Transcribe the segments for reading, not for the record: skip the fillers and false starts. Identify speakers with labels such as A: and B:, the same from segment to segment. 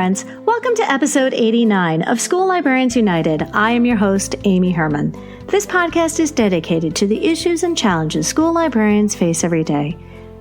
A: friends. Welcome to episode 89 of School Librarians United. I am your host, Amy Herman. This podcast is dedicated to the issues and challenges school librarians face every day.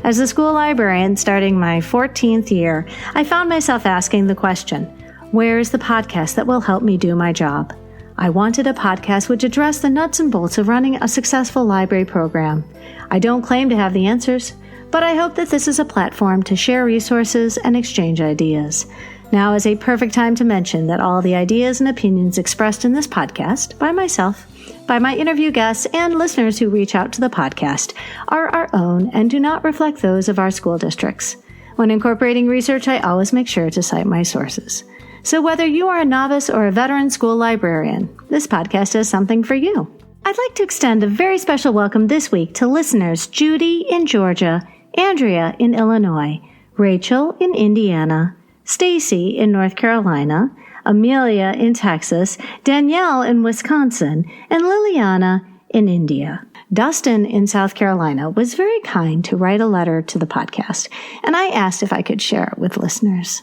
A: As a school librarian starting my 14th year, I found myself asking the question, where is the podcast that will help me do my job? I wanted a podcast which addressed the nuts and bolts of running a successful library program. I don't claim to have the answers, but I hope that this is a platform to share resources and exchange ideas. Now is a perfect time to mention that all the ideas and opinions expressed in this podcast by myself, by my interview guests, and listeners who reach out to the podcast are our own and do not reflect those of our school districts. When incorporating research, I always make sure to cite my sources. So whether you are a novice or a veteran school librarian, this podcast is something for you. I'd like to extend a very special welcome this week to listeners Judy in Georgia, Andrea in Illinois, Rachel in Indiana, Stacy in North Carolina, Amelia in Texas, Danielle in Wisconsin, and Liliana in India. Dustin in South Carolina was very kind to write a letter to the podcast, and I asked if I could share it with listeners.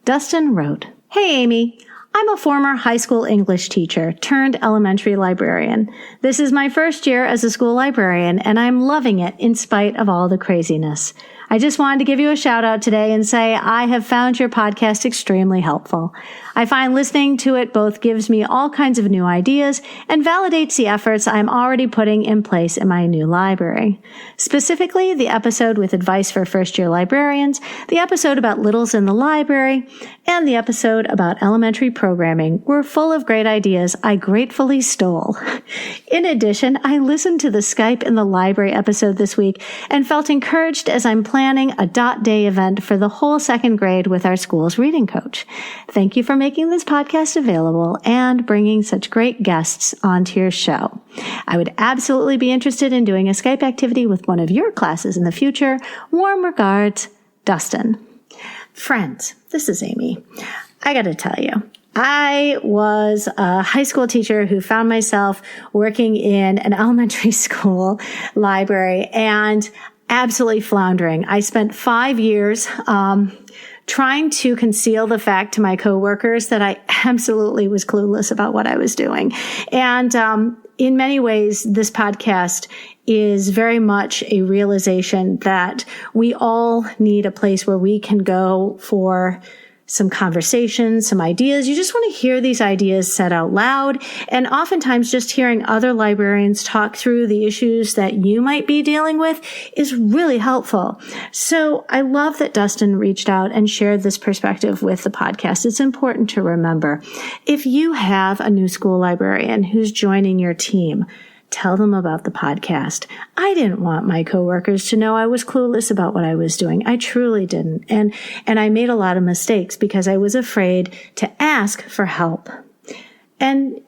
A: Dustin wrote, "Hey Amy, I'm a former high school English teacher turned elementary librarian. This is my first year as a school librarian, and I'm loving it in spite of all the craziness. I just wanted to give you a shout out today and say I have found your podcast extremely helpful. I find listening to it both gives me all kinds of new ideas and validates the efforts I'm already putting in place in my new library. Specifically, the episode with advice for first-year librarians, the episode about littles in the library, and the episode about elementary programming were full of great ideas I gratefully stole. In addition, I listened to the Skype in the library episode this week and felt encouraged as I'm planning a dot day event for the whole second grade with our school's reading coach. Thank you for making this podcast available and bringing such great guests onto your show. I would absolutely be interested in doing a Skype activity with one of your classes in the future. Warm regards, Dustin." Friends, this is Amy. I got to tell you, I was a high school teacher who found myself working in an elementary school library and absolutely floundering. I spent 5 years trying to conceal the fact to my coworkers that I absolutely was clueless about what I was doing. And in many ways, this podcast is very much a realization that we all need a place where we can go for some conversations, some ideas. You just want to hear these ideas said out loud. And oftentimes just hearing other librarians talk through the issues that you might be dealing with is really helpful. So I love that Dustin reached out and shared this perspective with the podcast. It's important to remember, if you have a new school librarian who's joining your team, tell them about the podcast. I didn't want my coworkers to know I was clueless about what I was doing. I truly didn't. And I made a lot of mistakes because I was afraid to ask for help. And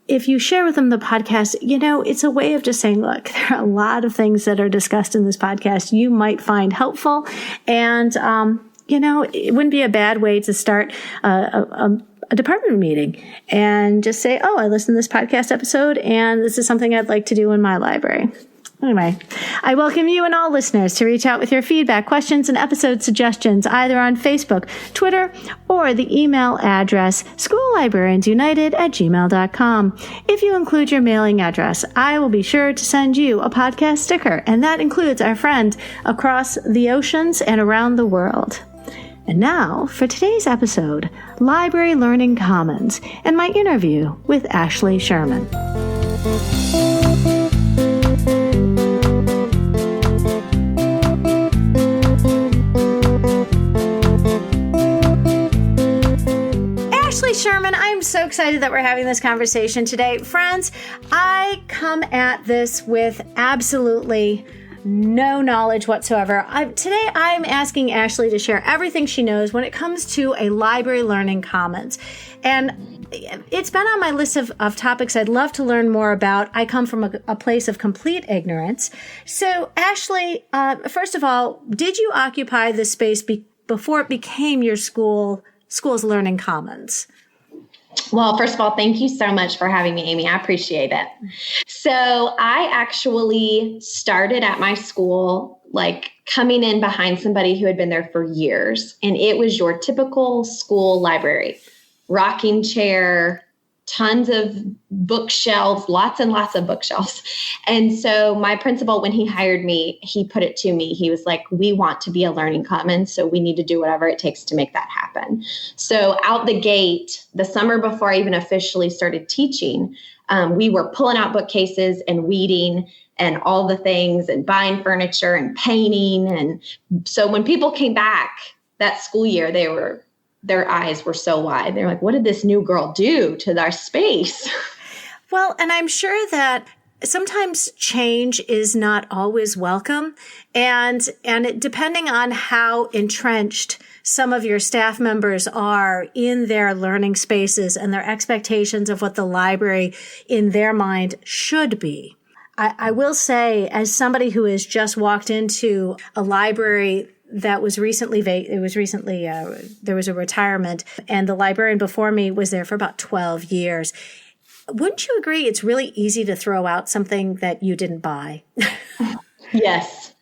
A: if you share with them the podcast, it's a way of just saying, look, there are a lot of things that are discussed in this podcast you might find helpful. And, it wouldn't be a bad way to start a department meeting and just say, oh, I listened to this podcast episode and this is something I'd like to do in my library. Anyway, I welcome you and all listeners to reach out with your feedback, questions, and episode suggestions either on Facebook, Twitter, or the email address schoollibrariansunited@gmail.com. If you include your mailing address, I will be sure to send you a podcast sticker, and that includes our friend across the oceans and around the world. And now, for today's episode, Library Learning Commons, and my interview with Ashley Sherman. Ashley Sherman, I'm so excited that we're having this conversation today. Friends, I come at this with absolutely no knowledge whatsoever. Today I'm asking Ashley to share everything she knows when it comes to a library learning commons. And it's been on my list of topics I'd love to learn more about. I come from a place of complete ignorance. So Ashley, first of all, did you occupy this space before it became your school's learning commons?
B: Well, first of all, thank you so much for having me, Amy. I appreciate it. So I actually started at my school like coming in behind somebody who had been there for years. And it was your typical school library, rocking chair, tons of bookshelves, lots and lots of bookshelves. And so my principal, when he hired me, he put it to me. He was like, we want to be a learning commons, so we need to do whatever it takes to make that happen. So out the gate, the summer before I even officially started teaching, we were pulling out bookcases and weeding and all the things and buying furniture and painting. And so when people came back that school year, their eyes were so wide. They're like, what did this new girl do to our space?
A: Well, and I'm sure that sometimes change is not always welcome. And depending on how entrenched some of your staff members are in their learning spaces and their expectations of what the library in their mind should be. I will say, as somebody who has just walked into a library that was recently, there was a retirement, and the librarian before me was there for about 12 years. Wouldn't you agree it's really easy to throw out something that you didn't buy?
B: Yes.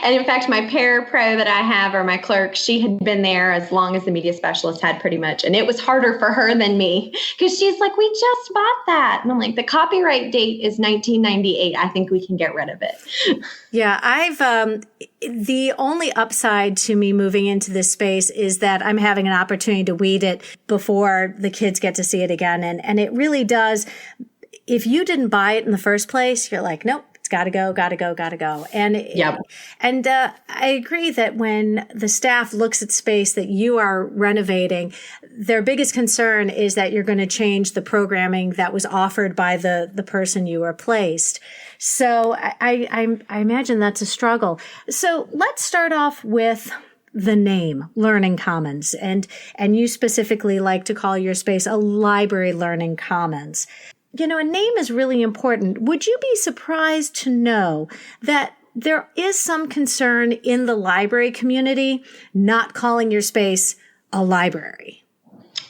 B: And in fact, my parapro that I have, or my clerk, she had been there as long as the media specialist had, pretty much. And it was harder for her than me, because she's like, we just bought that. And I'm like, the copyright date is 1998. I think we can get rid of it.
A: Yeah, the only upside to me moving into this space is that I'm having an opportunity to weed it before the kids get to see it again. And it really does. If you didn't buy it in the first place, you're like, nope. It's got to go. And
B: yep.
A: And I agree that when the staff looks at space that you are renovating, their biggest concern is that you're going to change the programming that was offered by the person you replaced. So I imagine that's a struggle. So let's start off with the name Learning Commons, and you specifically like to call your space a library learning commons. You know, a name is really important. Would you be surprised to know that there is some concern in the library community not calling your space a library?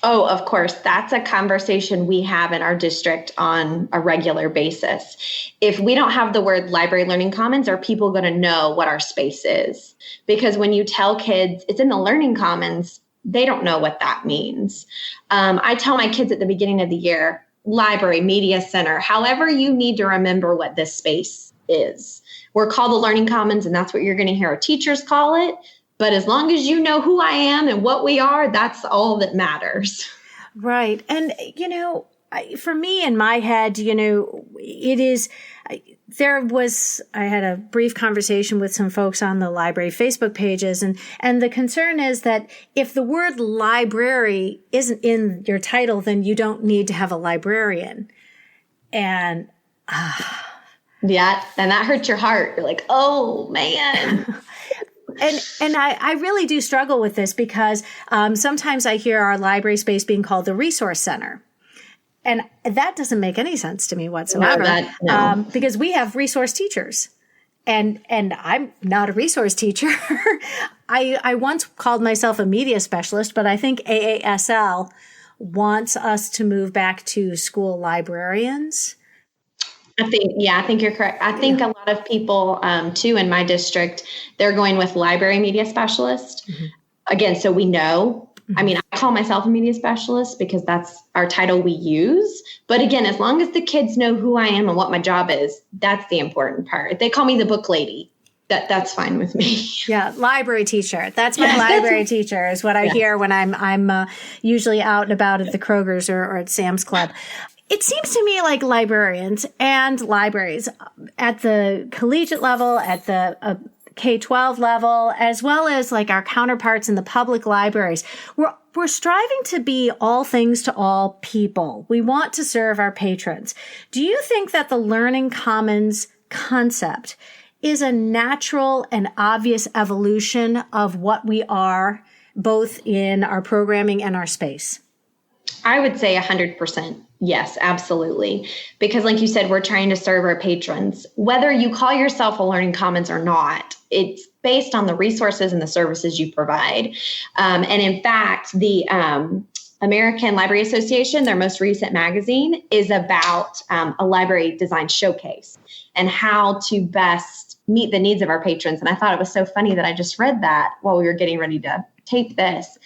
B: Oh, of course. That's a conversation we have in our district on a regular basis. If we don't have the word library learning commons, are people going to know what our space is? Because when you tell kids it's in the learning commons, they don't know what that means. I tell my kids at the beginning of the year, library, media center, however you need to remember what this space is. We're called the Learning Commons, and that's what you're going to hear our teachers call it. But as long as you know who I am and what we are, that's all that matters.
A: Right. And, you know, for me in my head, you know, it is, I had a brief conversation with some folks on the library Facebook pages, and the concern is that if the word library isn't in your title, then you don't need to have a librarian. And,
B: yeah, and that hurts your heart. You're like, oh man.
A: And I really do struggle with this because, sometimes I hear our library space being called the resource center. And that doesn't make any sense to me whatsoever,
B: No.
A: Because we have resource teachers, and I'm not a resource teacher. I once called myself a media specialist, but I think AASL wants us to move back to school librarians.
B: I think you're correct. I think a lot of people, too, in my district, they're going with library media specialist. Mm-hmm. Again, so we know. I mean, I call myself a media specialist because that's our title we use. But again, as long as the kids know who I am and what my job is, that's the important part. If they call me the book lady, that's fine with me.
A: Yeah, library teacher. That's my library teacher is what I hear when I'm usually out and about at the Kroger's or at Sam's Club. It seems to me like librarians and libraries at the collegiate level, at the K-12 level, as well as like our counterparts in the public libraries, we're striving to be all things to all people. We want to serve our patrons. Do you think that the Learning Commons concept is a natural and obvious evolution of what we are, both in our programming and our space?
B: I would say 100%. Yes, absolutely. Because like you said, we're trying to serve our patrons. Whether you call yourself a Learning Commons or not, it's based on the resources and the services you provide. And in fact, the American Library Association, their most recent magazine, is about a library design showcase and how to best meet the needs of our patrons. And I thought it was so funny that I just read that while we were getting ready to tape this.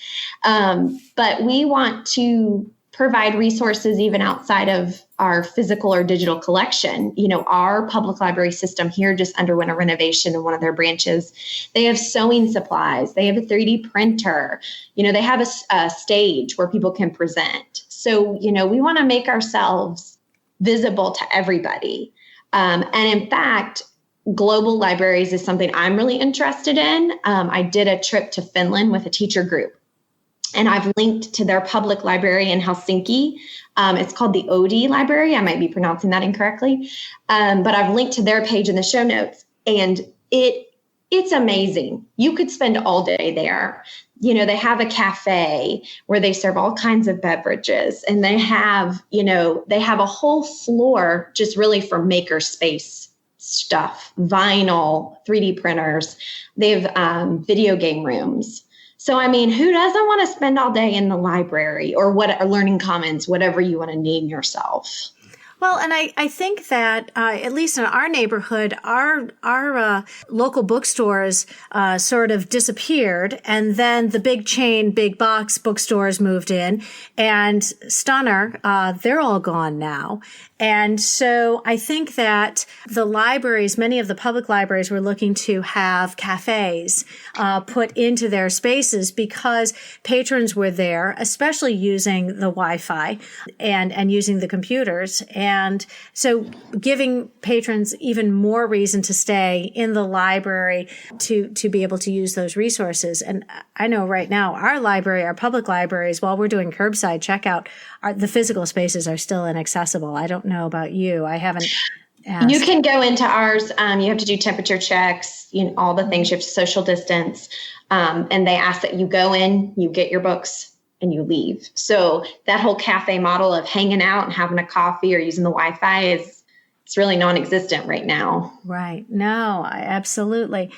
B: But we want to provide resources even outside of our physical or digital collection. Our public library system here just underwent a renovation in one of their branches. They have sewing supplies. They have a 3D printer. They have a stage where people can present. So, we want to make ourselves visible to everybody. And in fact, global libraries is something I'm really interested in. I did a trip to Finland with a teacher group, and I've linked to their public library in Helsinki. It's called the Oodi library. I might be pronouncing that incorrectly. But I've linked to their page in the show notes, and it's amazing. You could spend all day there. They have a cafe where they serve all kinds of beverages, and they have a whole floor just really for maker space stuff, vinyl, 3D printers. They have video game rooms. So, who doesn't want to spend all day in the library or Learning Commons, whatever you want to name yourself?
A: Well, and I think that at least in our neighborhood, our local bookstores sort of disappeared, and then the big box bookstores moved in, and Stunner, they're all gone now. And so I think that the libraries, many of the public libraries, were looking to have cafes put into their spaces because patrons were there, especially using the Wi-Fi and using the computers. And so giving patrons even more reason to stay in the library to be able to use those resources. And I know right now our public libraries, while we're doing curbside checkout, the physical spaces are still inaccessible. I don't know about you. I haven't asked.
B: You can go into ours. You have to do temperature checks, all the things. You have to social distance. And they ask that you go in, you get your books, and you leave. So that whole cafe model of hanging out and having a coffee or using the Wi-Fi it's really non-existent right now.
A: Right. No, absolutely.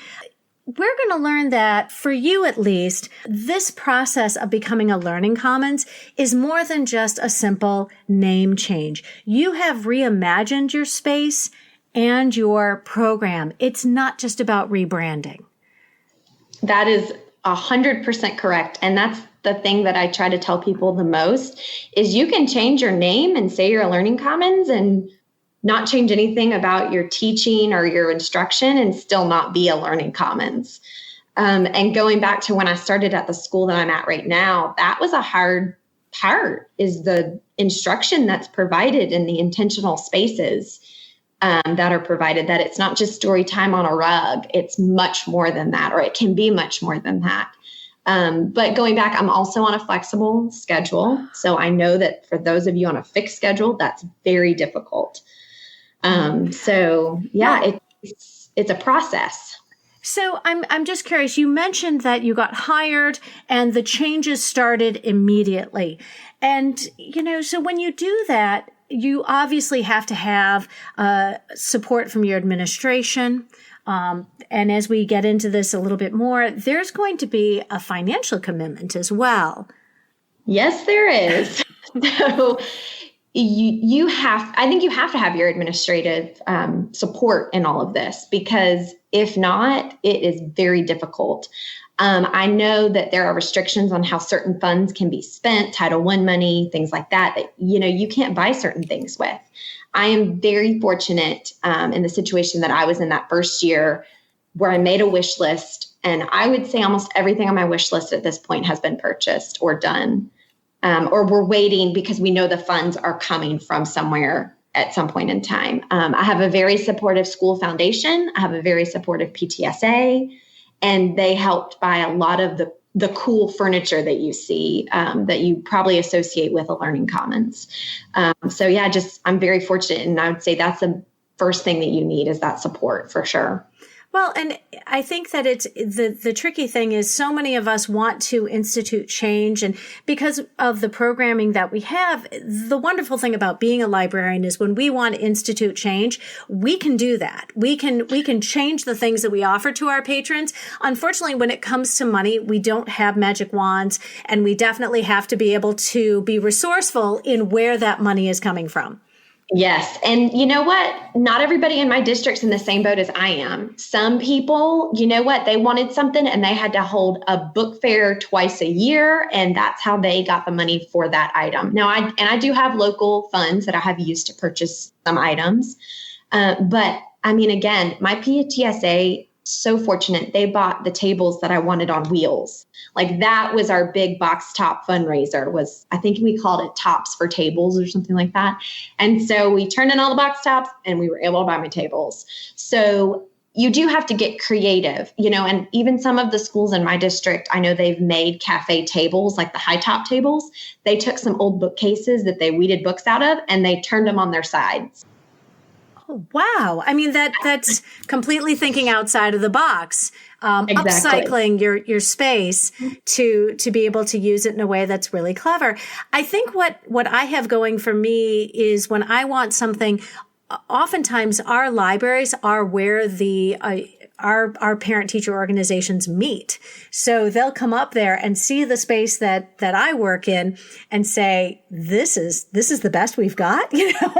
A: We're going to learn that, for you at least, this process of becoming a Learning Commons is more than just a simple name change. You have reimagined your space and your program. It's not just about rebranding.
B: That is 100% correct. And that's the thing that I try to tell people the most is you can change your name and say you're a Learning Commons and not change anything about your teaching or your instruction and still not be a Learning Commons. And going back to when I started at the school that I'm at right now, that was a hard part, is the instruction that's provided in the intentional spaces that are provided, that it's not just story time on a rug. It's much more than that, or it can be much more than that. But going back, I'm also on a flexible schedule. So I know that for those of you on a fixed schedule, that's very difficult. It's a process.
A: So I'm just curious, you mentioned that you got hired and the changes started immediately. And, so when you do that, you obviously have to have support from your administration. And as we get into this a little bit more, there's going to be a financial commitment as well.
B: Yes, there is. So I think you have to have your administrative support in all of this, because if not, it is very difficult. I know that there are restrictions on how certain funds can be spent, Title I money, things like that, you can't buy certain things with. I am very fortunate in the situation that I was in that first year, where I made a wish list, and I would say almost everything on my wish list at this point has been purchased or done. Or we're waiting because we know the funds are coming from somewhere at some point in time. I have a very supportive school foundation. I have a very supportive PTSA, and they helped buy a lot of the cool furniture that you see that you probably associate with a Learning Commons. I'm very fortunate. And I would say that's the first thing that you need, is that support for sure.
A: Well, and I think that it's the tricky thing is so many of us want to institute change, and because of the programming that we have, the wonderful thing about being a librarian is when we want to institute change, we can do that. We can change the things that we offer to our patrons. Unfortunately, when it comes to money, we don't have magic wands, and we definitely have to be able to be resourceful in where that money is coming from.
B: Yes. And you know what? Not everybody in my district's in the same boat as I am. Some people, you know what? They wanted something and they had to hold a book fair twice a year. And that's how they got the money for that item. Now, I do have local funds that I have used to purchase some items. But I mean, again, my PTSA, so fortunate. They bought the tables that I wanted on wheels. Like that was our big box top fundraiser was, I think we called it Tops for Tables or something like that. And so we turned in all the box tops and we were able to buy my tables. So you do have to get creative, you know, and even some of the schools in my district, I know they've made cafe tables, like the high top tables. They took some old bookcases that they weeded books out of and they turned them on their sides.
A: Oh, wow. I mean, that's completely thinking outside of the box,
B: Exactly.
A: upcycling your space to be able to use it in a way that's really clever. I think what I have going for me is when I want something, oftentimes our libraries are where our parent teacher organizations meet. So they'll come up there and see the space that I work in and say, this is the best we've got, you know,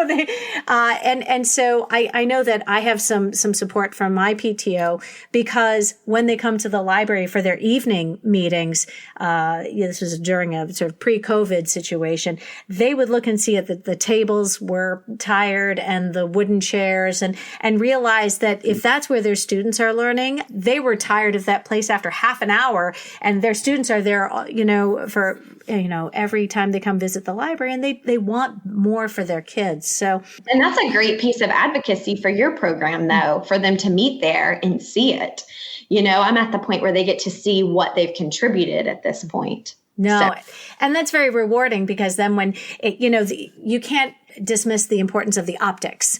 A: and so I know that I have some support from my PTO because when they come to the library for their evening meetings, this was during a sort of pre-COVID situation, they would look and see that the tables were tired and the wooden chairs and realize that if that's where their students are learning, they were tired of that place after half an hour and their students are there, you know, for, you know, every time they come visit the library and they want more for their kids. So,
B: and that's a great piece of advocacy for your program though, for them to meet there and see it. You know, I'm at the point where they get to see what they've contributed at this point.
A: No, and that's very rewarding because then when it, you know, you can't dismiss the importance of the optics.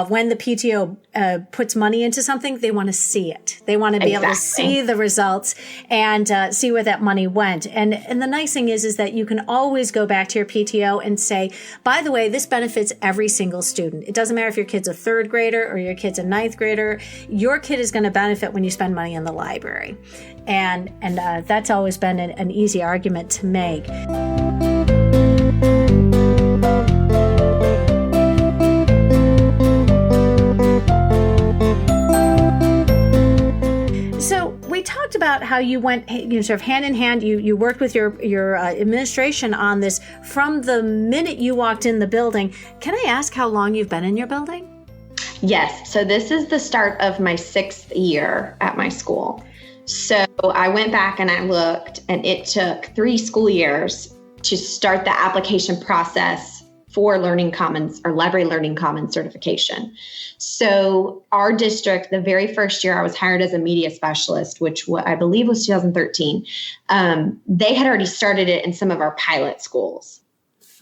A: When the PTO puts money into something, they want to see it. They want to be able to see the results and see where that money went. And the nice thing is that you can always go back to your PTO and say, by the way, this benefits every single student. It doesn't matter if your kid's a third grader or your kid's a ninth grader. Your kid is going to benefit when you spend money in the library. And that's always been an easy argument to make. We talked about how you went, you know, sort of hand in hand. You worked with your administration on this from the minute you walked in the building. Can I ask how long you've been in your building?
B: Yes. So this is the start of my 6th year at my school. So I went back and I looked, and it took 3 school years to start the application process for Learning Commons or Library Learning Commons certification. So our district, the very first year I was hired as a media specialist, which I believe was 2013, they had already started it in some of our pilot schools.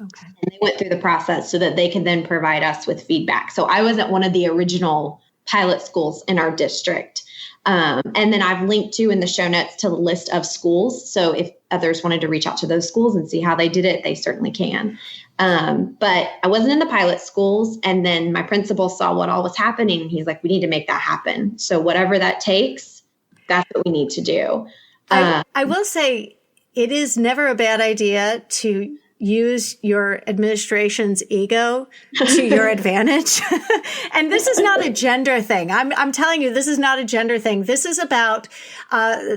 B: Okay. And they went through the process so that they could then provide us with feedback. So I wasn't one of the original pilot schools in our district. And then I've linked to in the show notes to the list of schools. So if others wanted to reach out to those schools and see how they did it, they certainly can. But I wasn't in the pilot schools. And then my principal saw what all was happening. He's like, we need to make that happen. So whatever that takes, that's what we need to do.
A: I will say it is never a bad idea to use your administration's ego to your advantage. And this is not a gender thing. I'm telling you, this is not a gender thing. This is about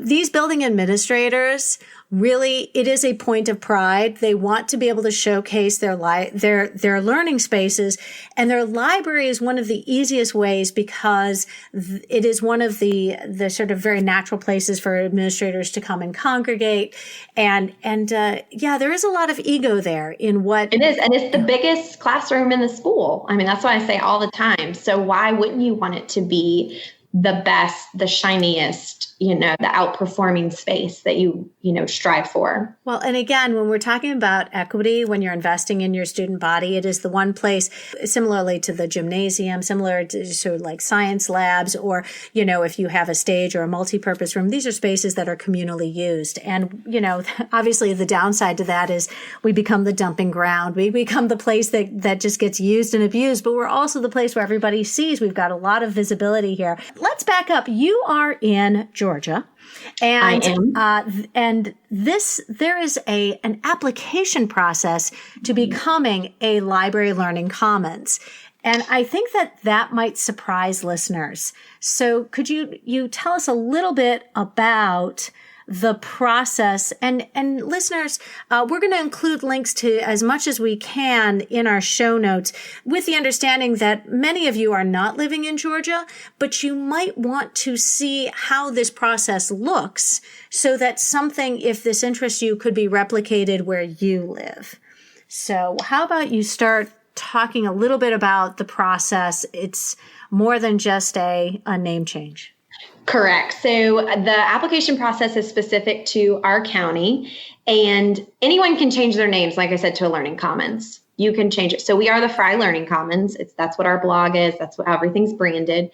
A: these building administrators. Really, it is a point of pride. They want to be able to showcase their learning spaces, and their library is one of the easiest ways because it is one of the sort of very natural places for administrators to come and congregate. And yeah, there is a lot of ego there in what
B: it is, and it's the biggest classroom in the school. I mean, that's what I say all the time. So why wouldn't you want it to be the best, the shiniest, you know, the outperforming space that you strive for?
A: Well, and again, when we're talking about equity, when you're investing in your student body, it is the one place, similarly to the gymnasium, similar to sort of like science labs, or, you know, if you have a stage or a multi-purpose room, these are spaces that are communally used. And, you know, obviously the downside to that is we become the dumping ground. We become the place that just gets used and abused, but we're also the place where everybody sees we've got a lot of visibility here. let's back up. You are in Georgia. And,
B: I am.
A: And there is an application process to becoming a Library Learning Commons. And I think that might surprise listeners. So could you tell us a little bit about the process? And listeners, we're going to include links to as much as we can in our show notes, with the understanding that many of you are not living in Georgia, but you might want to see how this process looks so that something, if this interests you, could be replicated where you live. So how about you start talking a little bit about the process? It's more than just a name change.
B: Correct. So the application process is specific to our county, and anyone can change their names, like I said, to a Learning Commons. You can change it. So we are the Frey Learning Commons. That's what our blog is. That's what everything's branded.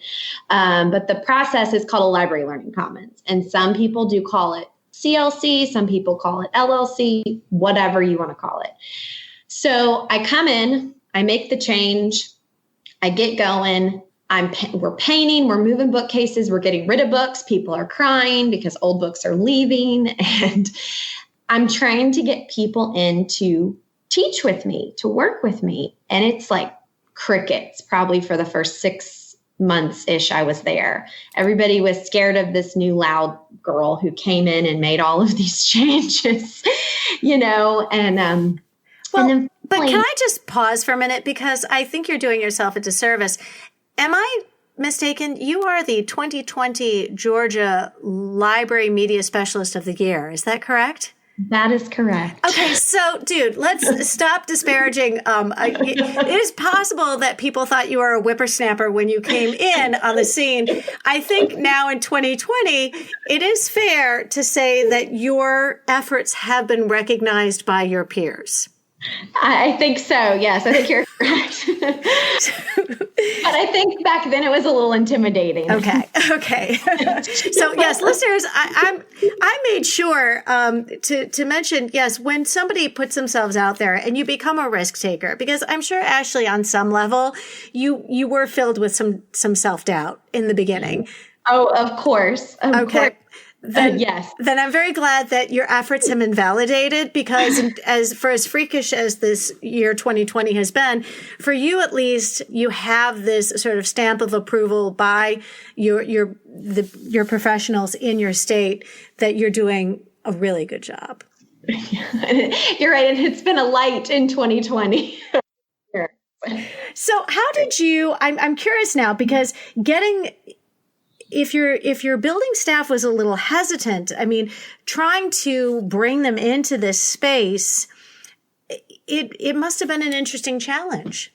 B: But the process is called a Library Learning Commons. And some people do call it CLC. Some people call it LLC, whatever you want to call it. So I come in, I make the change, I get going. We're painting, we're moving bookcases, we're getting rid of books. People are crying because old books are leaving. And I'm trying to get people in to teach with me, to work with me. And it's like crickets, probably for the first 6 months-ish I was there. Everybody was scared of this new loud girl who came in and made all of these changes,
A: But can I just pause for a minute? Because I think you're doing yourself a disservice. Am I mistaken? You are the 2020 Georgia Library Media Specialist of the Year. Is that correct?
B: That is correct.
A: Okay, so, dude, let's stop disparaging. It is possible that people thought you were a whippersnapper when you came in on the scene. I think now in 2020, it is fair to say that your efforts have been recognized by your peers.
B: I think so. Yes, I think you're correct. But I think back then it was a little intimidating.
A: Okay. So yes, listeners, I made sure to mention, yes, when somebody puts themselves out there and you become a risk taker, because I'm sure, Ashley, on some level, you were filled with some self-doubt in the beginning.
B: Oh, of course. Of course.
A: Yes. Then I'm very glad that your efforts have been validated, because as freakish as this year 2020 has been, for you at least, you have this sort of stamp of approval by your professionals in your state that you're doing a really good job.
B: You're right, and it's been a light in 2020.
A: So how did you? I'm curious now, because if your building staff was a little hesitant, I mean, trying to bring them into this space, it must have been an interesting challenge.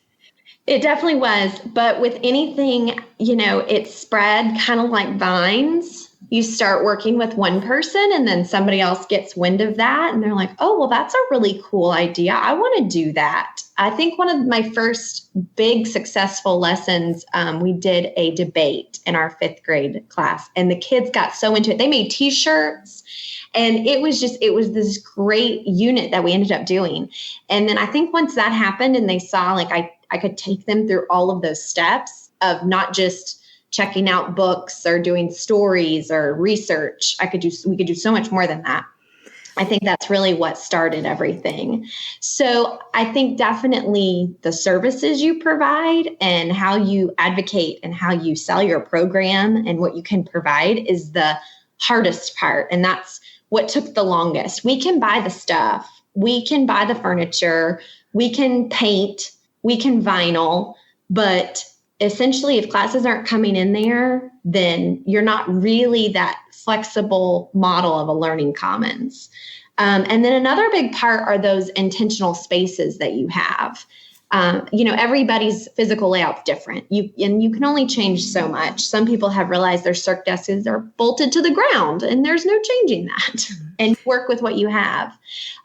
B: It definitely was. But with anything, it spread kind of like vines. You start working with one person and then somebody else gets wind of that. And they're like, oh, well, that's a really cool idea. I want to do that. I think one of my first big successful lessons, we did a debate in our 5th grade class, and the kids got so into it. They made T-shirts, and it was this great unit that we ended up doing. And then I think once that happened and they saw like I could take them through all of those steps of not just checking out books or doing stories or research. We could do so much more than that. I think that's really what started everything. So I think definitely the services you provide and how you advocate and how you sell your program and what you can provide is the hardest part. And that's what took the longest. We can buy the stuff. We can buy the furniture. We can paint. We can vinyl. But essentially, if classes aren't coming in there, then you're not really that flexible model of a Learning Commons. And then another big part are those intentional spaces that you have. Everybody's physical layout's different. You can only change so much. Some people have realized their circ desks are bolted to the ground, and there's no changing that. And work with what you have.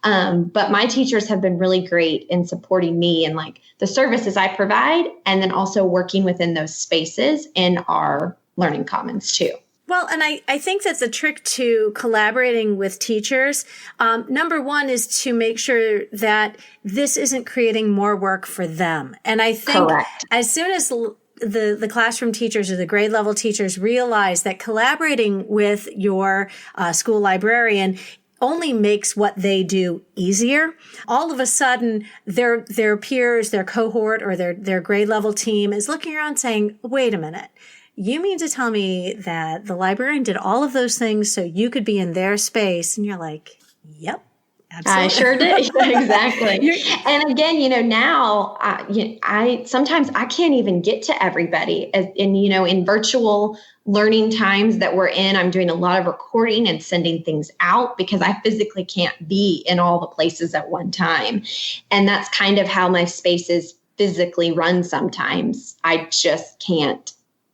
B: But my teachers have been really great in supporting me and like the services I provide, and then also working within those spaces in our Learning Commons too.
A: Well, and I think that the trick to collaborating with teachers, number one, is to make sure that this isn't creating more work for them. And I think Correct. As soon as the classroom teachers or the grade level teachers realize that collaborating with your school librarian only makes what they do easier, all of a sudden their peers, their cohort, or their grade level team is looking around saying, wait a minute, you mean to tell me that the librarian did all of those things so you could be in their space? And you're like, yep. Absolutely.
B: I sure did. Exactly. And again, now I sometimes I can't even get to everybody. In virtual learning times that we're in, I'm doing a lot of recording and sending things out because I physically can't be in all the places at one time. And that's kind of how my spaces physically run sometimes. I just can't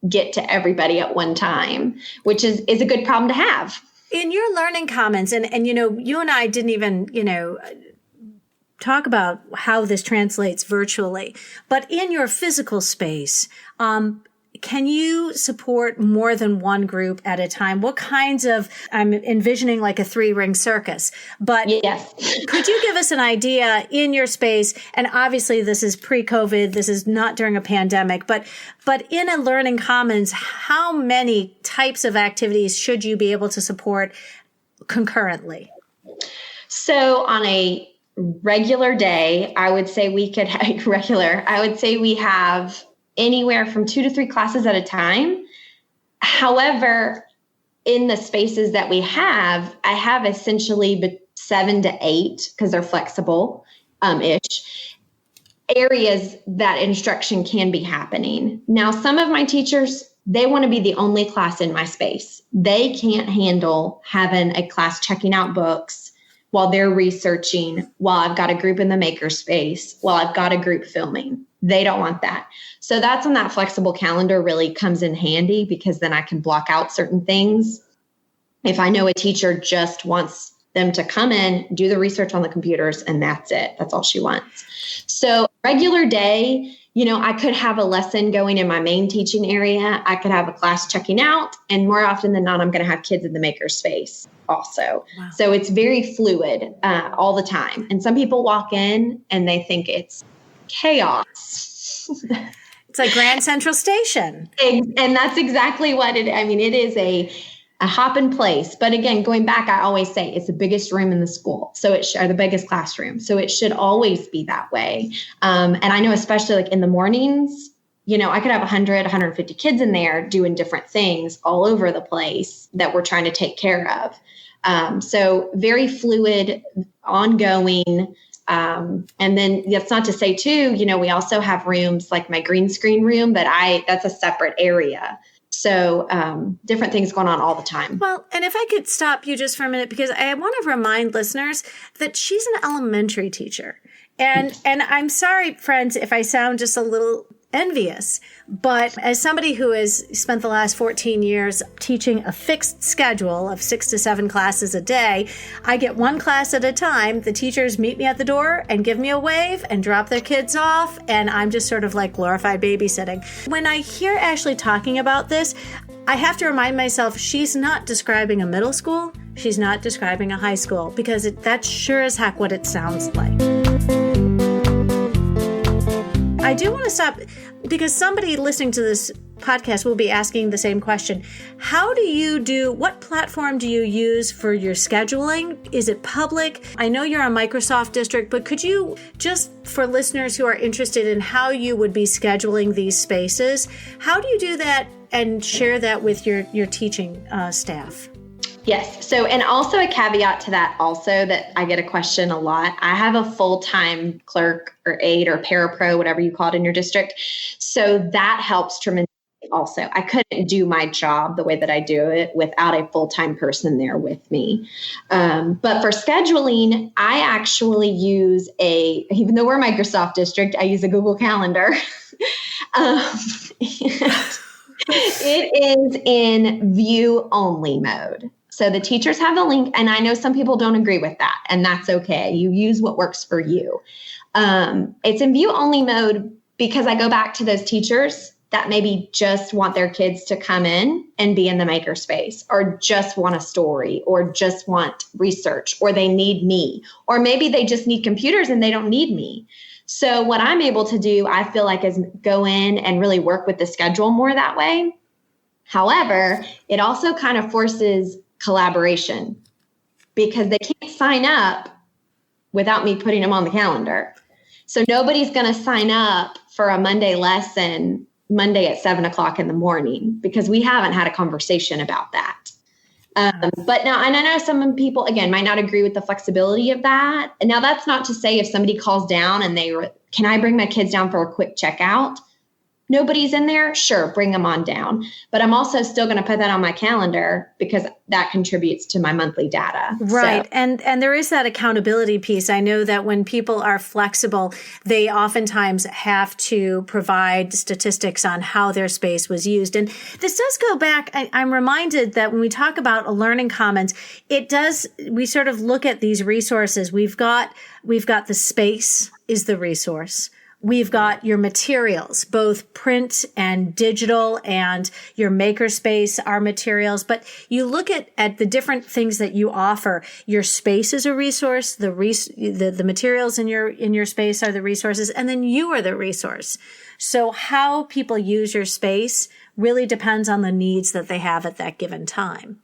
B: get to everybody at one time, which is a good problem to have.
A: In your learning comments, and you and I didn't even, talk about how this translates virtually, but in your physical space, can you support more than one group at a time? What kinds of, I'm envisioning like a 3-ring circus, but
B: yes.
A: Could you give us an idea in your space? And obviously this is pre-COVID, this is not during a pandemic, but in a learning commons, how many types of activities should you be able to support concurrently?
B: So on a regular day, I would say we have anywhere from 2 to 3 classes at a time. However, in the spaces that we have, I have essentially 7 to 8, because they're flexible ish, areas that instruction can be happening. Now, some of my teachers, they want to be the only class in my space. They can't handle having a class checking out books while they're researching, while I've got a group in the makerspace, while I've got a group filming. They don't want that. So that's when that flexible calendar really comes in handy, because then I can block out certain things. If I know a teacher just wants them to come in, do the research on the computers, and that's it. That's all she wants. So regular day, I could have a lesson going in my main teaching area. I could have a class checking out, and more often than not, I'm going to have kids in the makerspace also. Wow. So it's very fluid all the time. And some people walk in and they think it's chaos.
A: It's like Grand Central Station.
B: And that's exactly what it is a hop in place. But again, going back, I always say it's the biggest room in the school. So or the biggest classroom. So it should always be that way. And I know, especially like in the mornings, I could have 100, 150 kids in there doing different things all over the place that we're trying to take care of. So very fluid, ongoing. And then that's not to say too, we also have rooms like my green screen room that's a separate area. So different things going on all the time.
A: Well, and if I could stop you just for a minute, because I want to remind listeners that she's an elementary teacher. And I'm sorry, friends, if I sound just a little envious, but as somebody who has spent the last 14 years teaching a fixed schedule of 6 to 7 classes a day, I get one class at a time. The teachers meet me at the door and give me a wave and drop their kids off, and I'm just sort of like glorified babysitting. When I hear Ashley talking about this, I have to remind myself she's not describing a middle school, she's not describing a high school, because that's sure as heck what it sounds like. I do want to stop, because somebody listening to this podcast will be asking the same question. What platform do you use for your scheduling? Is it public? I know you're a Microsoft district, but could you, just for listeners who are interested in how you would be scheduling these spaces, how do you do that and share that with your teaching staff?
B: Yes. So, and also a caveat to that also that I get a question a lot. I have a full-time clerk or aide or parapro, whatever you call it in your district. So that helps tremendously also. I couldn't do my job the way that I do it without a full-time person there with me. But for scheduling, I actually use even though we're a Microsoft district, I use a Google Calendar. It is in view only mode. So the teachers have a link, and I know some people don't agree with that, and that's okay. You use what works for you. It's in view only mode because I go back to those teachers that maybe just want their kids to come in and be in the makerspace, or just want a story, or just want research, or they need me, or maybe they just need computers and they don't need me. So what I'm able to do, I feel like, is go in and really work with the schedule more that way. However, it also kind of forces collaboration because they can't sign up without me putting them on the calendar. So nobody's going to sign up for a Monday lesson Monday at 7:00 in the morning because we haven't had a conversation about that. But now, and I know some people, again, might not agree with the flexibility of that. And now that's not to say if somebody calls down and can I bring my kids down for a quick checkout? Nobody's in there. Sure. Bring them on down. But I'm also still going to put that on my calendar because that contributes to my monthly data.
A: Right.
B: So.
A: And there is that accountability piece. I know that when people are flexible, they oftentimes have to provide statistics on how their space was used. And this does go back. I'm reminded that when we talk about a learning commons, we sort of look at these resources. We've got the space is the resource. We've got your materials, both print and digital, and your makerspace are materials. But you look at the different things that you offer. Your space is a resource. The materials in your space are the resources, and then you are the resource. So how people use your space really depends on the needs that they have at that given time.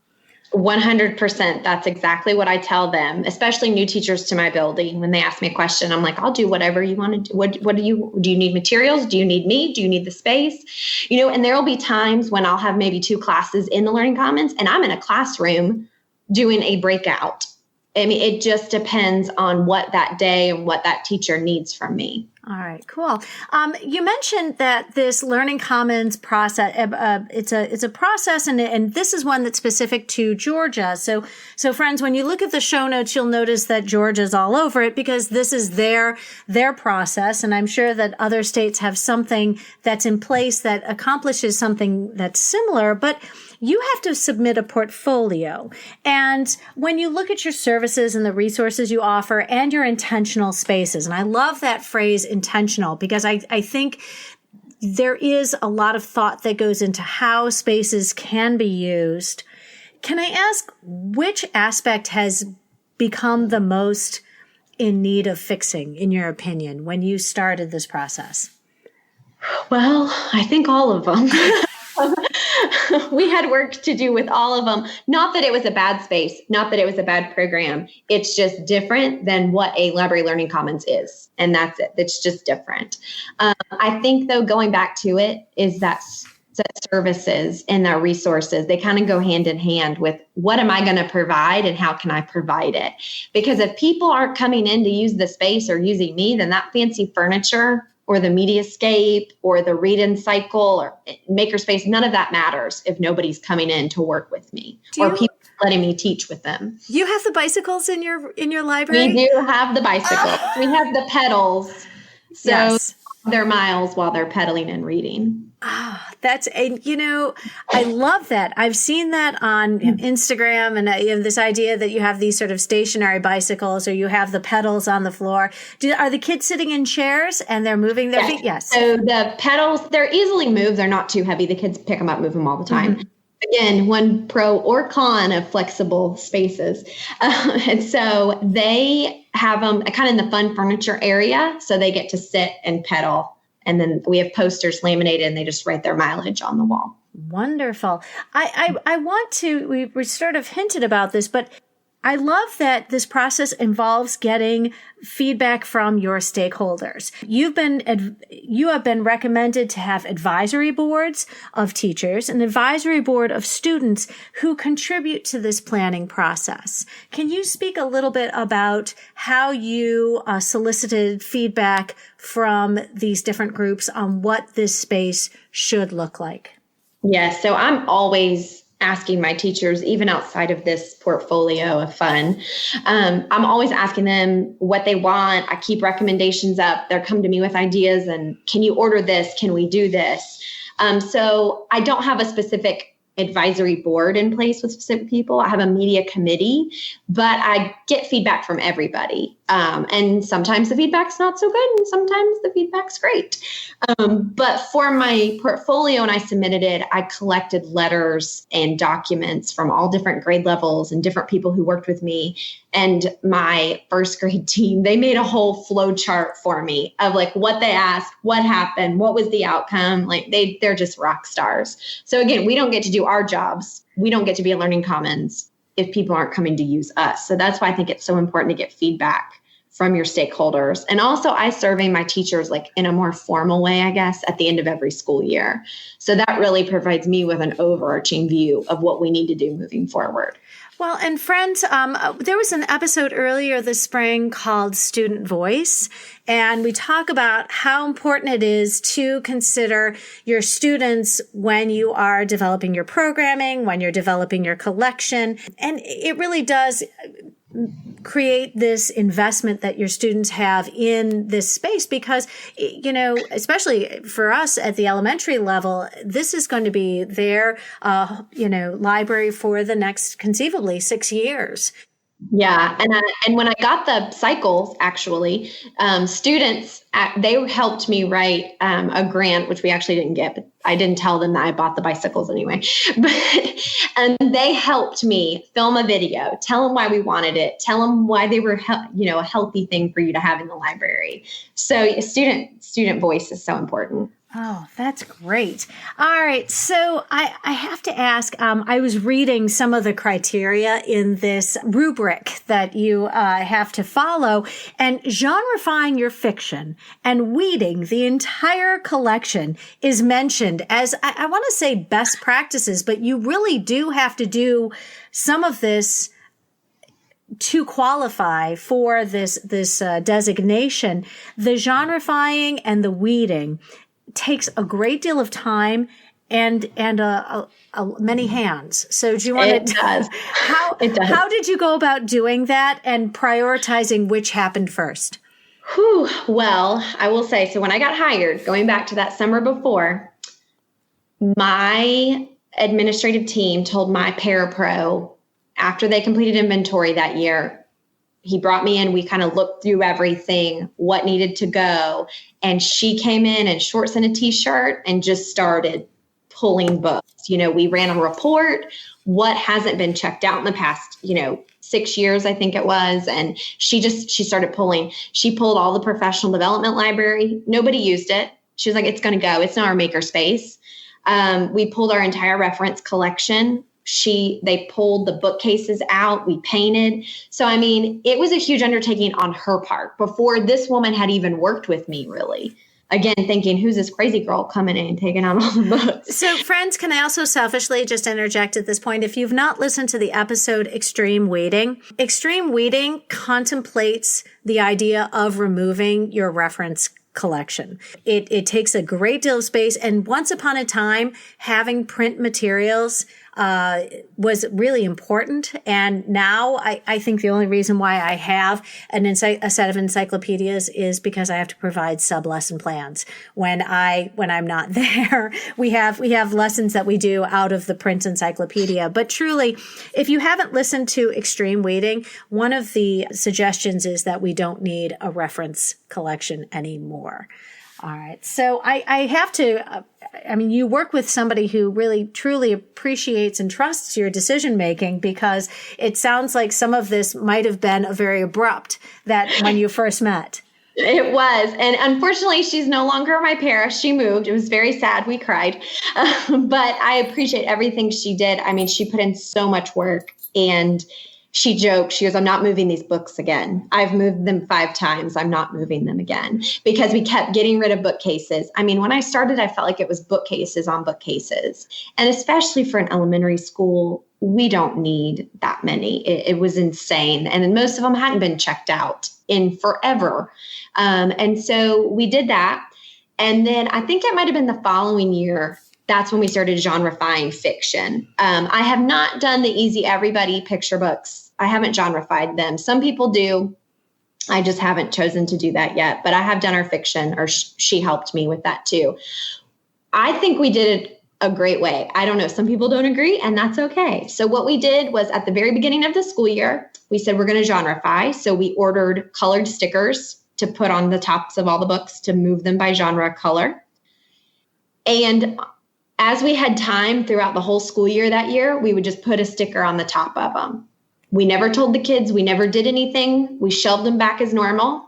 B: 100%. That's exactly what I tell them, especially new teachers to my building. When they ask me a question, I'm like, I'll do whatever you want to do. What do you need materials? Do you need me? Do you need the space? And there'll be times when I'll have maybe 2 classes in the Learning Commons and I'm in a classroom doing a breakout. I mean, it just depends on what that day and what that teacher needs from me.
A: All right, cool. You mentioned that this Learning Commons process, it's a process, and this is one that's specific to Georgia. So friends, when you look at the show notes, you'll notice that Georgia's all over it because this is their process, and I'm sure that other states have something that's in place that accomplishes something that's similar, but you have to submit a portfolio. And when you look at your services and the resources you offer and your intentional spaces, and I love that phrase intentional because I think there is a lot of thought that goes into how spaces can be used. Can I ask which aspect has become the most in need of fixing, in your opinion, when you started this process?
B: Well, I think all of them. We had work to do with all of them. Not that it was a bad space, not that it was a bad program. It's just different than what a library learning commons is. And that's it. It's just different. I think, though, going back to it is that services and the resources, they kind of go hand in hand with what am I going to provide and how can I provide it? Because if people aren't coming in to use the space or using me, then that fancy furniture or the Mediascape or the read-in cycle or makerspace, none of that matters if nobody's coming in to work with me or people letting me teach with them.
A: You have the bicycles in your library?
B: We do have the bicycles. We have the pedals. So
A: yes.
B: They're miles while they're pedaling and reading.
A: I love that. I've seen that on Instagram and this idea that you have these sort of stationary bicycles or you have the pedals on the floor. Are the kids sitting in chairs and they're moving their feet? Yes.
B: So the pedals, they're easily moved. They're not too heavy. The kids pick them up, move them all the time. Mm-hmm. Again, one pro or con of flexible spaces. And so they have them kind of in the fun furniture area. So they get to sit and pedal. And then we have posters laminated and they just write their mileage on the wall.
A: Wonderful. I want to, we sort of hinted about this, but I love that this process involves getting feedback from your stakeholders. You have been recommended to have advisory boards of teachers, an advisory board of students who contribute to this planning process. Can you speak a little bit about how you solicited feedback from these different groups on what this space should look like?
B: Yes. So I'm always asking my teachers, even outside of this portfolio of fun, I'm always asking them what they want. I keep recommendations up. They'll come to me with ideas and can you order this? Can we do this? So I don't have a specific advisory board in place with specific people. I have a media committee, but I get feedback from everybody. And sometimes the feedback's not so good, and sometimes the feedback's great. But for my portfolio, when I submitted it, I collected letters and documents from all different grade levels and different people who worked with me. And my first grade team, they made a whole flow chart for me of like what they asked, what happened, what was the outcome. Like they're just rock stars. So again, we don't get to do our jobs. We don't get to be a learning commons if people aren't coming to use us. So that's why I think it's so important to get feedback from your stakeholders. And also I survey my teachers like in a more formal way, I guess, at the end of every school year. So that really provides me with an overarching view of what we need to do moving forward.
A: Well, and friends, there was an episode earlier this spring called Student Voice, and we talk about how important it is to consider your students when you are developing your programming, when you're developing your collection. And it really does create this investment that your students have in this space because, you know, especially for us at the elementary level, this is going to be their, library for the next conceivably 6 years.
B: Yeah. And when I got the cycles, actually, students, they helped me write a grant, which we actually didn't get, but I didn't tell them that I bought the bicycles anyway. And they helped me film a video, tell them why we wanted it, tell them why they were, a healthy thing for you to have in the library. So student voice is so important.
A: Oh, that's great. All right. So I have to ask, I was reading some of the criteria in this rubric that you have to follow, and genrifying your fiction and weeding the entire collection is mentioned as, I want to say best practices, but you really do have to do some of this to qualify for this designation. The genrifying and the weeding takes a great deal of time and many hands. So do you want
B: It does.
A: How did you go about doing that and prioritizing which happened first?
B: Well, I will say, so when I got hired, going back to that summer before, my administrative team told my parapro after they completed inventory that year, he brought me in, we kind of looked through everything, what needed to go. And she came in shorts and a t-shirt and just started pulling books. We ran a report, what hasn't been checked out in the past, 6 years, I think it was. And she started pulling. She pulled all the professional development library. Nobody used it. She was like, it's going to go. It's not our maker space. We pulled our entire reference collection. They pulled the bookcases out, we painted. So, it was a huge undertaking on her part before this woman had even worked with me, really. Again, thinking, who's this crazy girl coming in and taking out all the books?
A: So, friends, can I also selfishly just interject at this point? If you've not listened to the episode Extreme Weeding contemplates the idea of removing your reference collection. It takes a great deal of space. And once upon a time, having print materials was really important. And now I think the only reason why I have a set of encyclopedias is because I have to provide sub-lesson plans. When I'm not there, we have lessons that we do out of the print encyclopedia. But truly, if you haven't listened to Extreme Weeding, one of the suggestions is that we don't need a reference collection anymore. All right. So I have to, you work with somebody who really truly appreciates and trusts your decision making, because it sounds like some of this might have been a very abrupt that when you first met.
B: It was. And unfortunately, she's no longer my para. She moved. It was very sad. We cried. But I appreciate everything she did. She put in so much work, and she joked, she goes, I'm not moving these books again. I've moved them 5 times. I'm not moving them again, because we kept getting rid of bookcases. When I started, I felt like it was bookcases on bookcases. And especially for an elementary school, we don't need that many. It was insane. And most of them hadn't been checked out in forever. And so we did that. And then I think it might have been the following year, that's when we started genrifying fiction. I have not done the easy everybody picture books. I haven't genrified them. Some people do. I just haven't chosen to do that yet. But I have done our fiction, or she helped me with that too. I think we did a great way. I don't know. Some people don't agree, and that's okay. So what we did was at the very beginning of the school year, we said we're going to genreify. So we ordered colored stickers to put on the tops of all the books to move them by genre color. And as we had time throughout the whole school year that year, we would just put a sticker on the top of them. We never told the kids, we never did anything. We shelved them back as normal.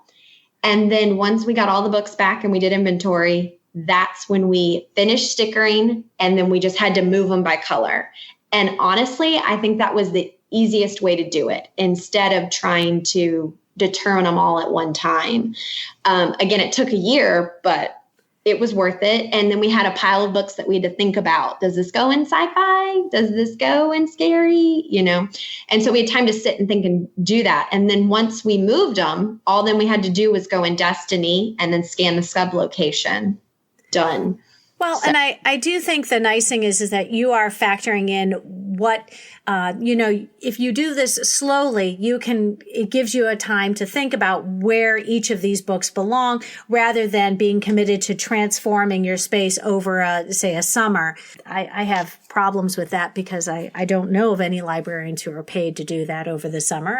B: And then once we got all the books back and we did inventory, that's when we finished stickering, and then we just had to move them by color. And honestly, I think that was the easiest way to do it instead of trying to determine them all at one time. Again, it took a year, but it was worth it. And then we had a pile of books that we had to think about. Does this go in sci-fi? Does this go in scary? And so we had time to sit and think and do that. And then once we moved them, all then we had to do was go in Destiny and then scan the sub location. Done.
A: Well, and I do think the nice thing is that you are factoring in what, if you do this slowly, it gives you a time to think about where each of these books belong rather than being committed to transforming your space over say a summer. I have problems with that because I don't know of any librarians who are paid to do that over the summer.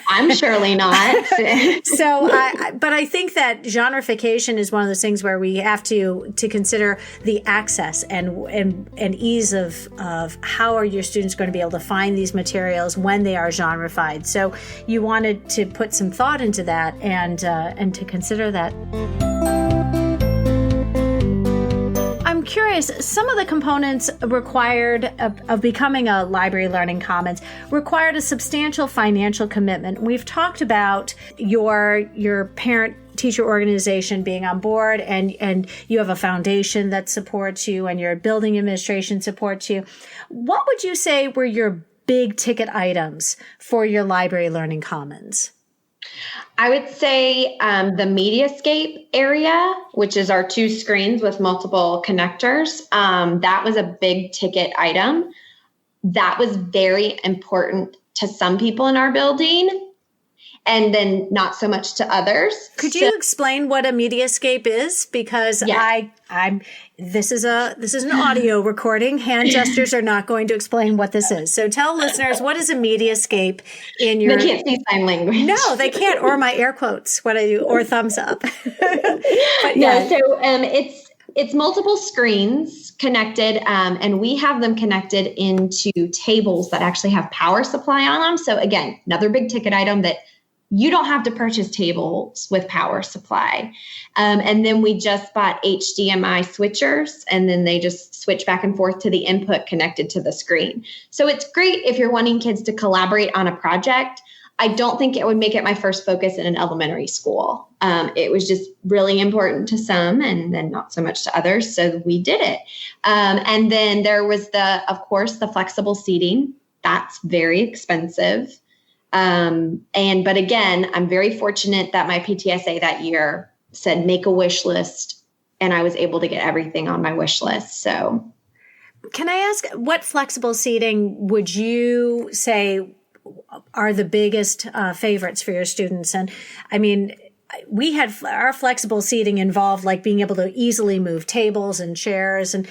B: I'm surely not.
A: But I think that genreification is one of those things where we have to consider the access and ease of how are your students going to be able to find these materials when they are genreified. So you wanted to put some thought into that and to consider that. I'm curious, some of the components required of becoming a library learning commons required a substantial financial commitment. We've talked about your parent teacher organization being on board, and you have a foundation that supports you and your building administration supports you. What would you say were your big ticket items for your library learning commons?
B: I would say the Mediascape area, which is our 2 screens with multiple connectors, that was a big ticket item. That was very important to some people in our building, and then not so much to others.
A: Could you explain what a Mediascape is? Because
B: yes.
A: This is an audio recording. Hand gestures are not going to explain what this is. So tell listeners, what is a Mediascape in your...
B: They can't see sign language.
A: No, they can't. Or my air quotes, what I do, or thumbs up. But
B: so it's multiple screens connected, and we have them connected into tables that actually have power supply on them. So again, another big ticket item that you don't have to purchase tables with power supply. And then we just bought HDMI switchers, and then they just switch back and forth to the input connected to the screen. So it's great if you're wanting kids to collaborate on a project. I don't think it would make it my first focus in an elementary school. It was just really important to some and then not so much to others. So we did it. And then there was of course, the flexible seating. That's very expensive. But again, I'm very fortunate that my PTSA that year said, make a wish list. And I was able to get everything on my wish list. So
A: can I ask, what flexible seating would you say are the biggest favorites for your students? And I mean, we had our flexible seating involved like being able to easily move tables and chairs. And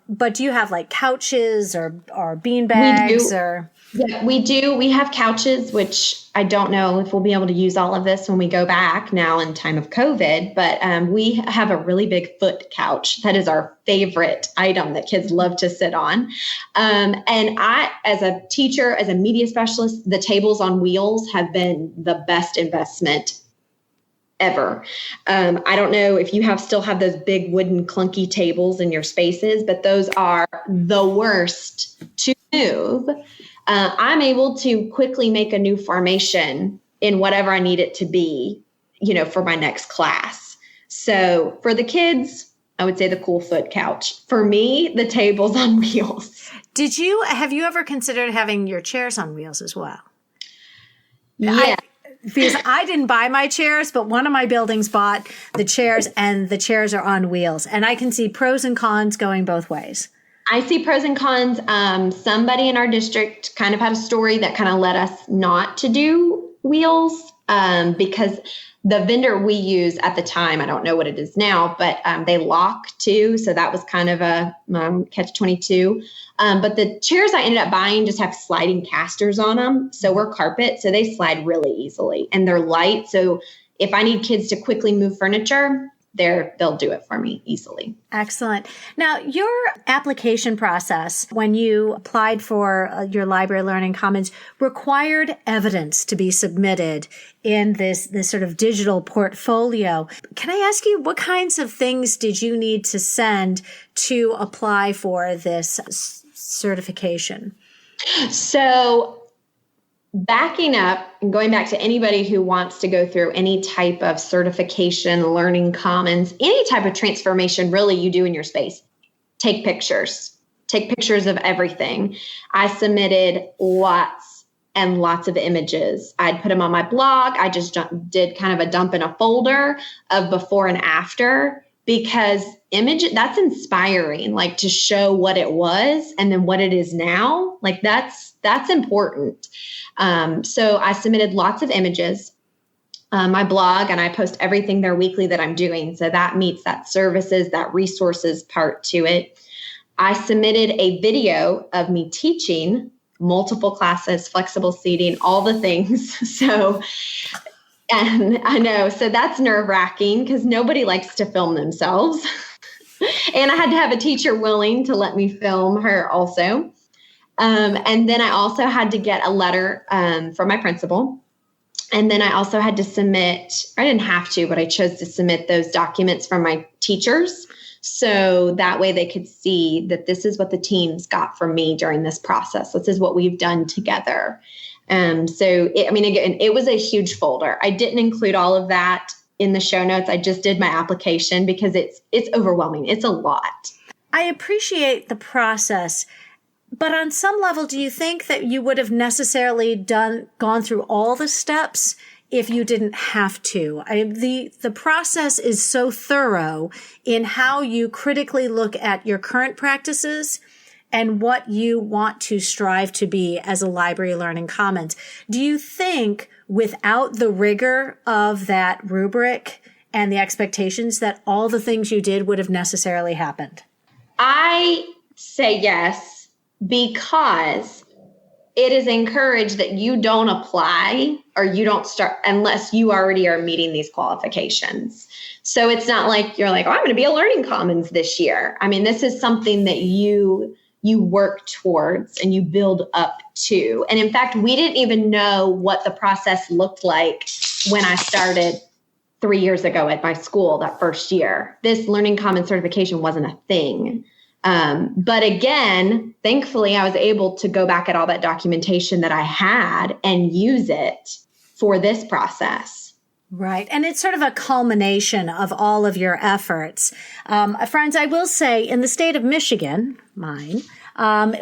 A: but do you have like couches or bean bags or?
B: Yeah, we do. We have couches, which I don't know if we'll be able to use all of this when we go back now in time of COVID, but we have a really big foot couch. That is our favorite item that kids love to sit on. And I, as a teacher, as a media specialist, the tables on wheels have been the best investment ever. I don't know if you still have those big wooden clunky tables in your spaces, but those are the worst to move. I'm able to quickly make a new formation in whatever I need it to be, for my next class. So for the kids, I would say the cool foot couch. For me, the tables on wheels.
A: Have you ever considered having your chairs on wheels as well?
B: Yeah.
A: Because I didn't buy my chairs, but one of my buildings bought the chairs, and the chairs are on wheels. And I can see pros and cons going both ways.
B: I see pros and cons. Somebody in our district kind of had a story that kind of led us not to do wheels because the vendor we use at the time, I don't know what it is now, but they lock too. So that was kind of a catch-22. But the chairs I ended up buying just have sliding casters on them. So we're carpet, so they slide really easily and they're light. So if I need kids to quickly move furniture, they'll do it for me easily.
A: Excellent. Now, your application process, when you applied for your Library Learning Commons, required evidence to be submitted in this sort of digital portfolio. Can I ask you, what kinds of things did you need to send to apply for this certification?
B: So backing up and going back to anybody who wants to go through any type of certification, learning commons, any type of transformation really you do in your space, take pictures of everything. I submitted lots and lots of images. I'd put them on my blog. I just did kind of a dump in a folder of before and after, because that's inspiring, like to show what it was and then what it is now. Like that's important. So I submitted lots of images, my blog, and I post everything there weekly that I'm doing. So that meets that services, that resources part to it. I submitted a video of me teaching multiple classes, flexible seating, all the things. So, and I know, so that's nerve-wracking because nobody likes to film themselves. And I had to have a teacher willing to let me film her also. And then I also had to get a letter from my principal. And then I also had to I didn't have to, but I chose to submit those documents from my teachers. So that way they could see that this is what the teams got from me during this process. This is what we've done together. It was a huge folder. I didn't include all of that in the show notes. I just did my application because it's overwhelming. It's a lot.
A: I appreciate the process. But on some level, do you think that you would have necessarily gone through all the steps if you didn't have to? The process is so thorough in how you critically look at your current practices and what you want to strive to be as a Library Learning Commons. Do you think without the rigor of that rubric and the expectations that all the things you did would have necessarily happened?
B: I say yes, because it is encouraged that you don't apply or you don't start unless you already are meeting these qualifications. So it's not like you're like, oh, I'm going to be a Learning Commons this year. I mean, this is something that you work towards and you build up to. And in fact, we didn't even know what the process looked like when I started 3 years ago at my school, that first year. This Learning Commons certification wasn't a thing. But again, thankfully, I was able to go back at all that documentation that I had and use it for this process.
A: Right. And it's sort of a culmination of all of your efforts. Friends, I will say in the state of Michigan, mine,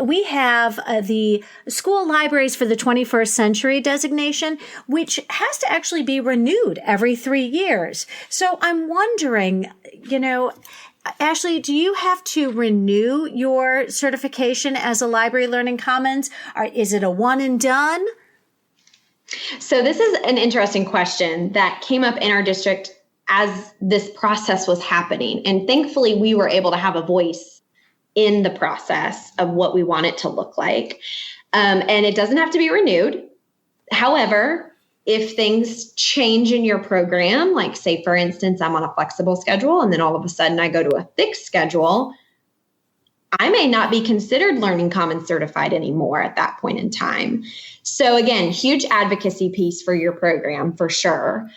A: we have the School Libraries for the 21st Century designation, which has to actually be renewed every 3 years. So I'm wondering, Ashley, do you have to renew your certification as a Library Learning Commons? Or is it a one and done?
B: So this is an interesting question that came up in our district as this process was happening. And thankfully, we were able to have a voice in the process of what we want it to look like. And it doesn't have to be renewed. However, if things change in your program, like say, for instance, I'm on a flexible schedule and then all of a sudden I go to a fixed schedule, I may not be considered Learning Commons certified anymore at that point in time. So again, huge advocacy piece for your program for sure.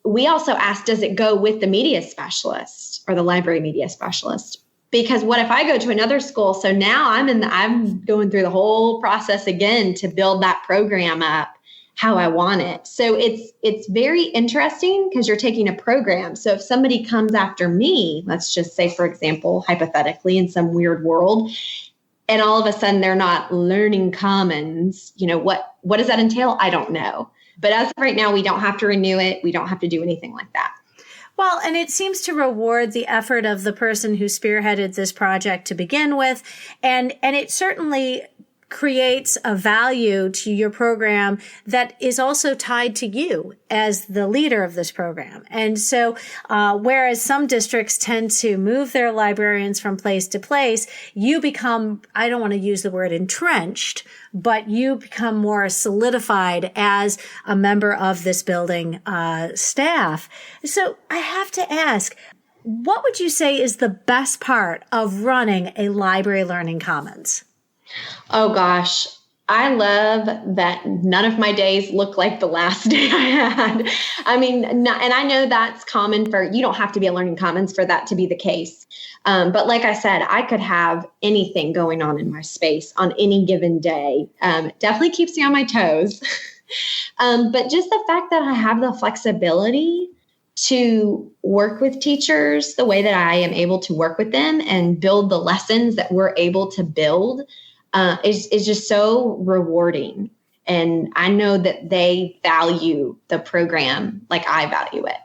B: We also asked, does it go with the media specialist or the library media specialist? Because what if I go to another school? So now I'm going through the whole process again to build that program up how I want it. So it's very interesting because you're taking a program. So if somebody comes after me, let's just say, for example, hypothetically in some weird world, and all of a sudden they're not Learning Commons, what does that entail? I don't know. But as of right now, we don't have to renew it. We don't have to do anything like that.
A: Well, and it seems to reward the effort of the person who spearheaded this project to begin with. And it certainly creates a value to your program that is also tied to you as the leader of this program. And so, whereas some districts tend to move their librarians from place to place, you become, I don't want to use the word entrenched, but you become more solidified as a member of this building staff. So I have to ask, what would you say is the best part of running a library learning commons?
B: Oh gosh, I love that none of my days look like the last day I had. I mean, and I know that's common for, you don't have to be a learning commons for that to be the case. But like I said, I could have anything going on in my space on any given day. Definitely keeps me on my toes. But just the fact that I have the flexibility to work with teachers the way that I am able to work with them and build the lessons that we're able to build is just so rewarding. And I know that they value the program like I value it.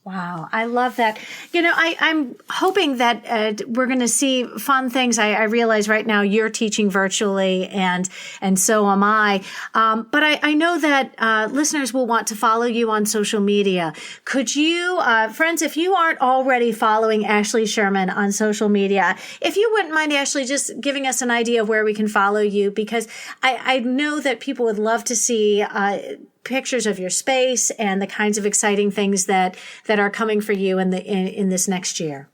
A: Wow. I love that. I'm hoping that we're going to see fun things. I realize right now you're teaching virtually and so am I. But I know that listeners will want to follow you on social media. Could you, friends, if you aren't already following Ashley Sherman on social media, if you wouldn't mind, Ashley, just giving us an idea of where we can follow you, because I know that people would love to see pictures of your space and the kinds of exciting things that are coming for you in this next year.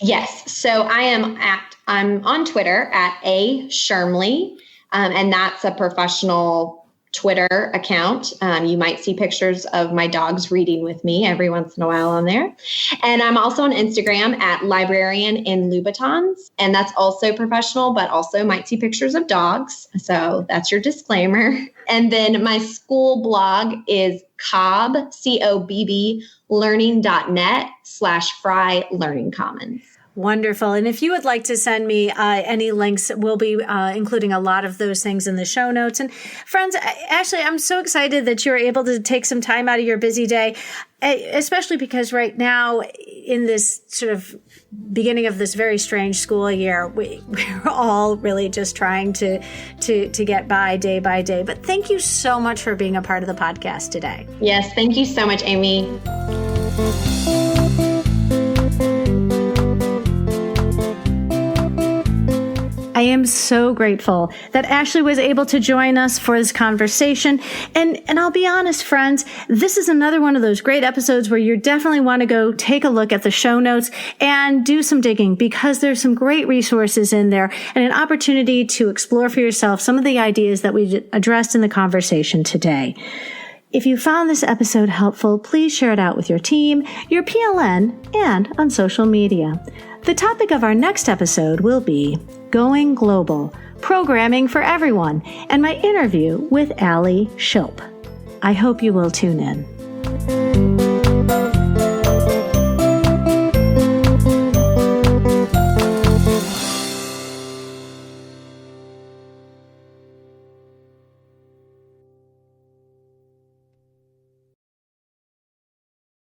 B: Yes. So I'm on Twitter at @Shermley, and that's a professional Twitter account. You might see pictures of my dogs reading with me every once in a while on there. And I'm also on Instagram at Librarian in Louboutins, and that's also professional, but also might see pictures of dogs. So that's your disclaimer. And then my school blog is Cobb, COBB, learning.net/Frey Learning Commons.
A: Wonderful. And if you would like to send me any links, we'll be including a lot of those things in the show notes. And friends, Ashley, I'm so excited that you're able to take some time out of your busy day, especially because right now in this sort of beginning of this very strange school year, we're all really just trying to get by day. But thank you so much for being a part of the podcast today.
B: Yes. Thank you so much, Amy.
A: I am so grateful that Ashley was able to join us for this conversation. And I'll be honest, friends, this is another one of those great episodes where you definitely want to go take a look at the show notes and do some digging, because there's some great resources in there and an opportunity to explore for yourself some of the ideas that we addressed in the conversation today. If you found this episode helpful, please share it out with your team, your PLN, and on social media. The topic of our next episode will be Going Global, Programming for Everyone, and my interview with Allie Shilp. I hope you will tune in.